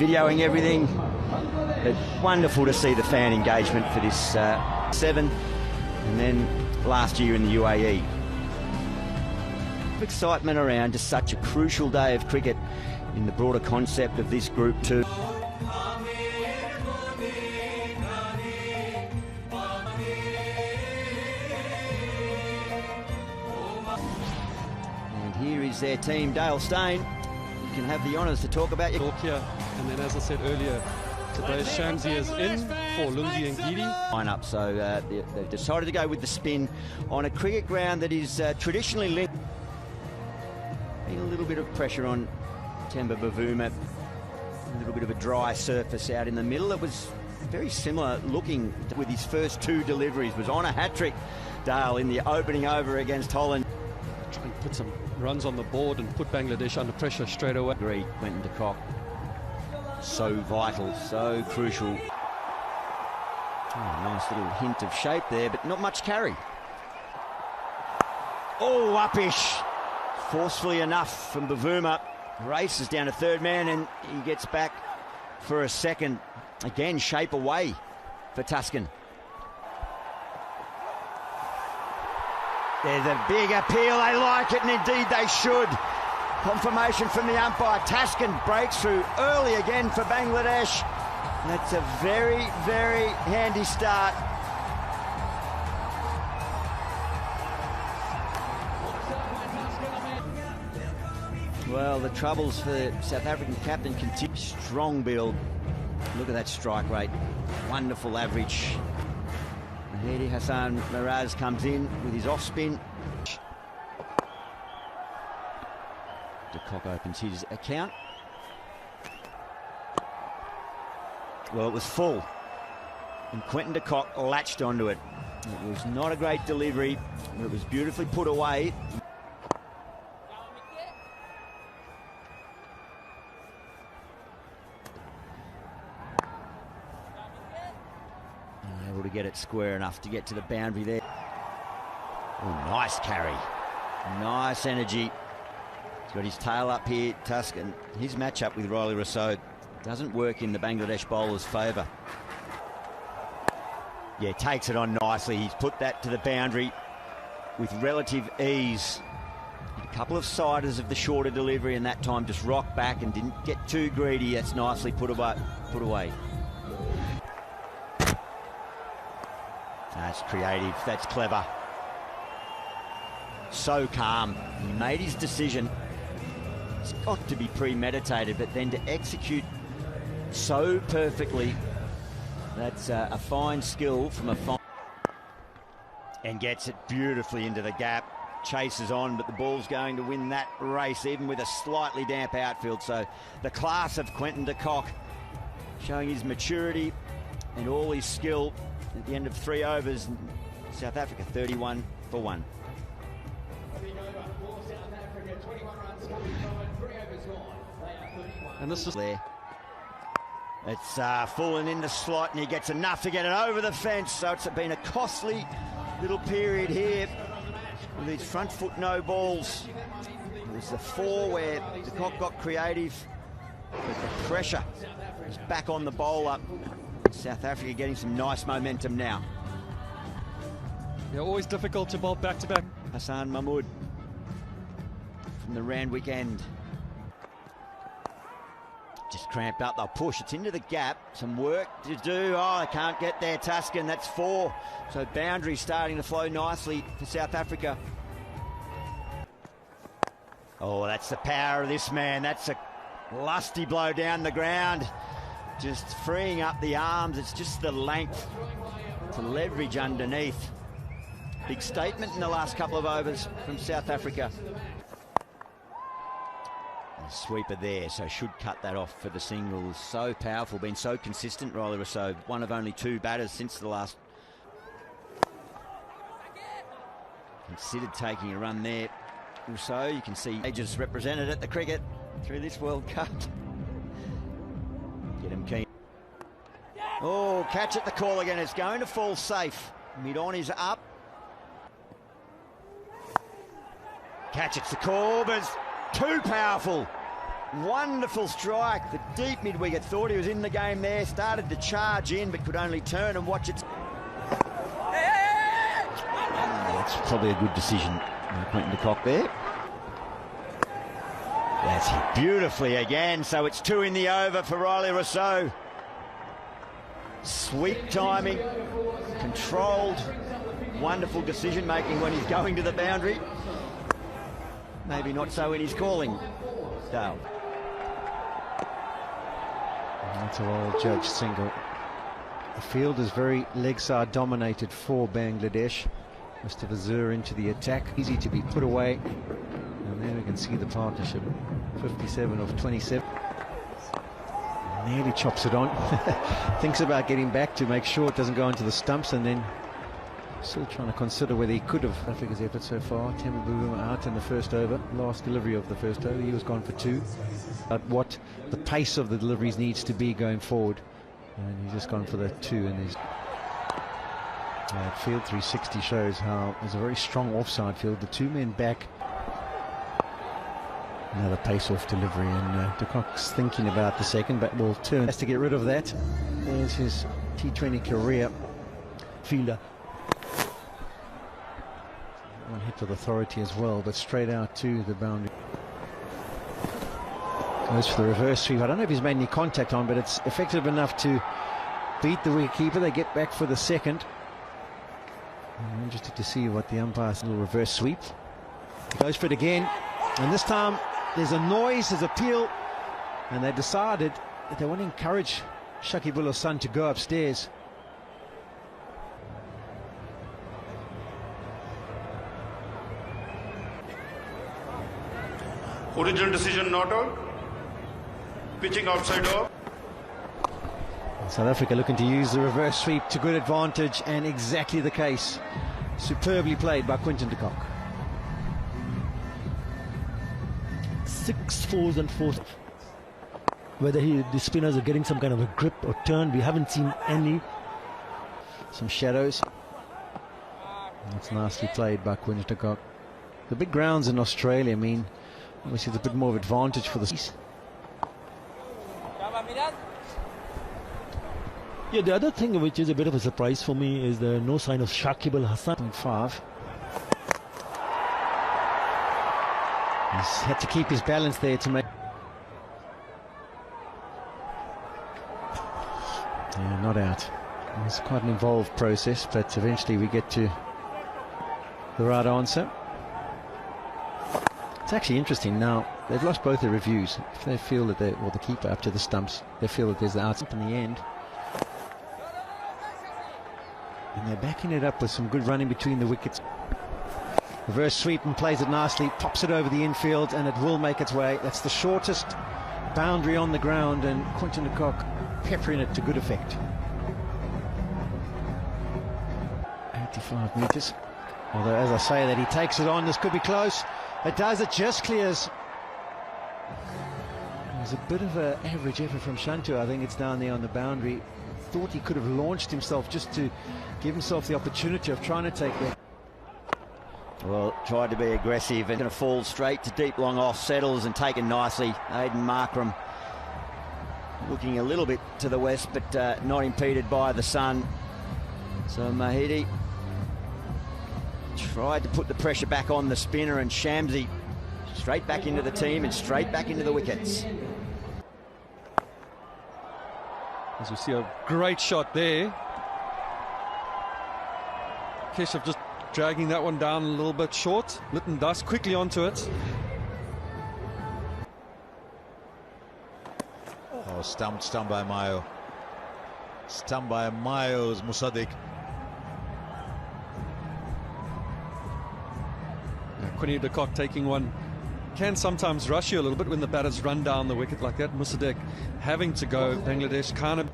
videoing everything. But wonderful to see the fan engagement for this 7, and then last year in the UAE. Excitement around just such a crucial day of cricket in the broader concept of this Group 2. And here is their team, Dale Steyn. You can have the honours to talk about your... Here. And then, as I said earlier, today Shamsi is in for Lungi and Giri. Line up, so they've decided to go with the spin on a cricket ground that is traditionally linked. A little bit of pressure on Temba Bavuma, a little bit of a dry surface out in the middle. It was very similar looking with his first 2 deliveries. Was on a hat-trick, Dale, in the opening over against Holland. Try and put some runs on the board and put Bangladesh under pressure straight away. Agreed, Quinton de Kock. So vital, so crucial. Oh, nice little hint of shape there, but not much carry. Oh, uppish. Forcefully enough from Bavuma. Races down to third man, and he gets back for a second. Again, shape away for Tuscan. There's a big appeal. They like it, and indeed they should. Confirmation from the umpire. Tuscan breaks through early again for Bangladesh. That's a very, very handy start. Well, the troubles for the South African captain continue. Strong build. Look at that strike rate. Wonderful average. Mahdi Hassan Miraz comes in with his off spin. De Kock opens his account. Well, it was full, and Quinton de Kock latched onto it. It was not a great delivery, but it was beautifully put away. Able to get it square enough to get to the boundary there. Oh, nice carry. Nice energy. He's got his tail up here, Tuscan. His matchup with Riley Rossouw doesn't work in the Bangladesh bowler's favour. Yeah, takes it on nicely. He's put that to the boundary with relative ease. A couple of siders of the shorter delivery, and that time just rocked back and didn't get too greedy. That's nicely put away. That's creative, that's clever. So calm. He made his decision. It's got to be premeditated, but then to execute so perfectly, that's a fine skill from a fine... And gets it beautifully into the gap. Chases on, but the ball's going to win that race, even with a slightly damp outfield. So the class of Quinton de Kock showing his maturity and all his skill. At the end of 3 overs, South Africa 31 for 1. And this is there. It's fallen in the slot, and he gets enough to get it over the fence. So it's been a costly little period here with these front foot no balls. It was the 4 where de Kock got creative, but the pressure is back on the bowler. South Africa getting some nice momentum now. Yeah, always difficult to bowl back-to-back. Hassan Mahmood from the Randwick end. Just cramped up, they'll push. It's into the gap, some work to do. Oh, they can't get there, Tuscan. That's 4. So boundary starting to flow nicely for South Africa. Oh, that's the power of this man. That's a lusty blow down the ground. Just freeing up the arms. It's just the length to leverage underneath. Big statement in the last couple of overs from South Africa. A sweeper there, so should cut that off for the singles. So powerful, been so consistent, Riley Rossouw. One of only 2 batters since the last. Considered taking a run there. Rossouw, you can see ages represented at the cricket through this World Cup. Get him keen. Oh, catch at the call again. It's going to fall safe. Mid-on is up. Catch, it's the call, but it's too powerful. Wonderful strike. The deep mid-wicket thought he was in the game there. Started to charge in, but could only turn and watch it. That's probably a good decision. Quinton de Kock there. That's hit beautifully again. So it's 2 in the over for Rilee Rossouw. Sweet timing, controlled, wonderful decision making when he's going to the boundary. Maybe not so in his calling, Dale. That's a well-judged single. The field is very leg-side dominated for Bangladesh. Mr. Vazir into the attack, easy to be put away. And there we can see the partnership, 57 of 27. Nearly chops it on. Thinks about getting back to make sure it doesn't go into the stumps, and then still trying to consider whether he could have. I think his effort so far. Temba Bavuma out in the first over. Last delivery of the first over, he was gone for 2. But what the pace of the deliveries needs to be going forward, and he's just gone for the 2 in his field. 360 shows how there's a very strong offside field. The 2 men back. Another pace-off delivery, and de Kock's thinking about the second, but will turn. Has to get rid of that. There's his T20 career fielder. One hit with authority as well, but straight out to the boundary. Goes for the reverse sweep. I don't know if he's made any contact on, but it's effective enough to beat the wicketkeeper. They get back for the second. I'm interested to see what the umpire's little reverse sweep. He goes for it again, and this time there's a noise, there's a appeal, and they decided that they want to encourage Shakibul Hasan to go upstairs. Original decision not out. Pitching outside off. South Africa looking to use the reverse sweep to good advantage, and exactly the case. Superbly played by Quinton de Kock. 6 4s and 4s. Whether the spinners are getting some kind of a grip or turn, we haven't seen any. Some shadows. That's nicely played by Quinton de Kock. The big grounds in Australia, I mean, obviously there's a bit more of advantage for the... Yeah, the other thing which is a bit of a surprise for me is there no sign of Shakibul Hasan. 5. He's had to keep his balance there to make... Yeah, not out. It's quite an involved process, but eventually we get to the right answer. It's actually interesting now. They've lost both their reviews. If they feel that they, or the keeper up to the stumps, they feel that there's the outstump in the end. And they're backing it up with some good running between the wickets. Reverse sweep and plays it nicely, pops it over the infield, and it will make its way. That's the shortest boundary on the ground, and Quinton de Kock peppering it to good effect. 85 metres. Although, as I say that, he takes it on. This could be close. It does. It just clears. There's a bit of an average effort from Shantu. I think it's down there on the boundary. Thought he could have launched himself just to give himself the opportunity of trying to take that. Well, tried to be aggressive and going to fall straight to deep long off, settles and taken nicely. Aiden Markram looking a little bit to the west, but not impeded by the sun. So Mahidi tried to put the pressure back on the spinner, and Shamsi straight back into the team and straight back into the wickets. As we see a great shot there. Keshav just dragging that one down a little bit short. Lytton Dust quickly onto it. Oh, stumped by Mayo. Stumped by Mayo's Musaddiq. Quinton de Kock taking one can sometimes rush you a little bit when the batters run down the wicket like that. Musaddiq having to go. Bangladesh kind of...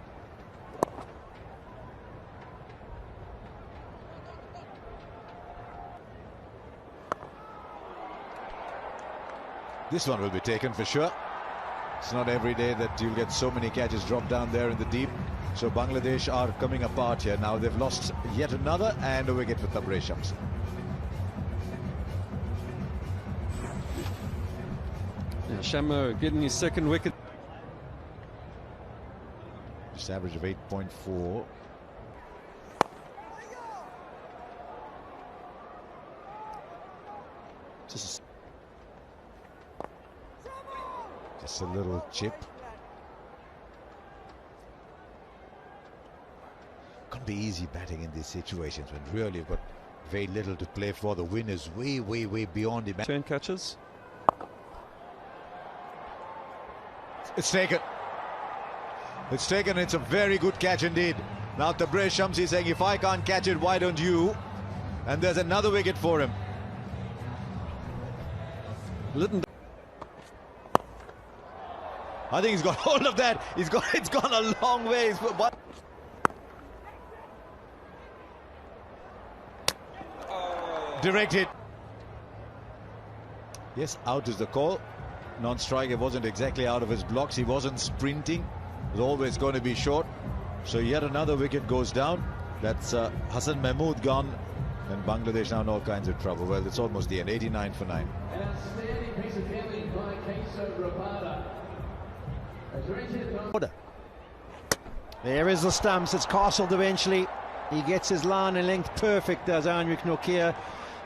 This one will be taken for sure. It's not every day that you'll get so many catches dropped down there in the deep. So Bangladesh are coming apart here. Now they've lost yet another, and a wicket for Tabraiz Shams. Shammo getting his second wicket. Just average of 8.4. Just a little chip. Can't be easy batting in these situations when really you've got very little to play for. The win is way, way, way beyond him. Turn catches. It's taken. It's taken. It's a very good catch indeed. Now Tabraiz Shamsi saying, if I can't catch it, why don't you? And there's another wicket for him. Litton. I think he's got hold of that. It's gone a long way. Directed. Yes, out is the call. Non-striker wasn't exactly out of his blocks. He wasn't sprinting. It was always going to be short. So yet another wicket goes down. That's Hassan Mahmood gone. And Bangladesh now in all kinds of trouble. Well, it's almost the end. 89 for 9. There is the stumps. It's castled eventually. He gets his line and length perfect, does Heinrich Nortje,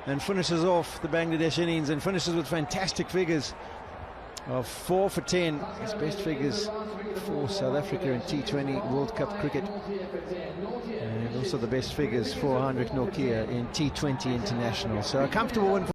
and finishes off the Bangladesh innings and finishes with fantastic figures of 4 for 10. His best figures for South Africa in T20 World Cup cricket, and also the best figures for Heinrich Nortje in T20 International. So a comfortable win for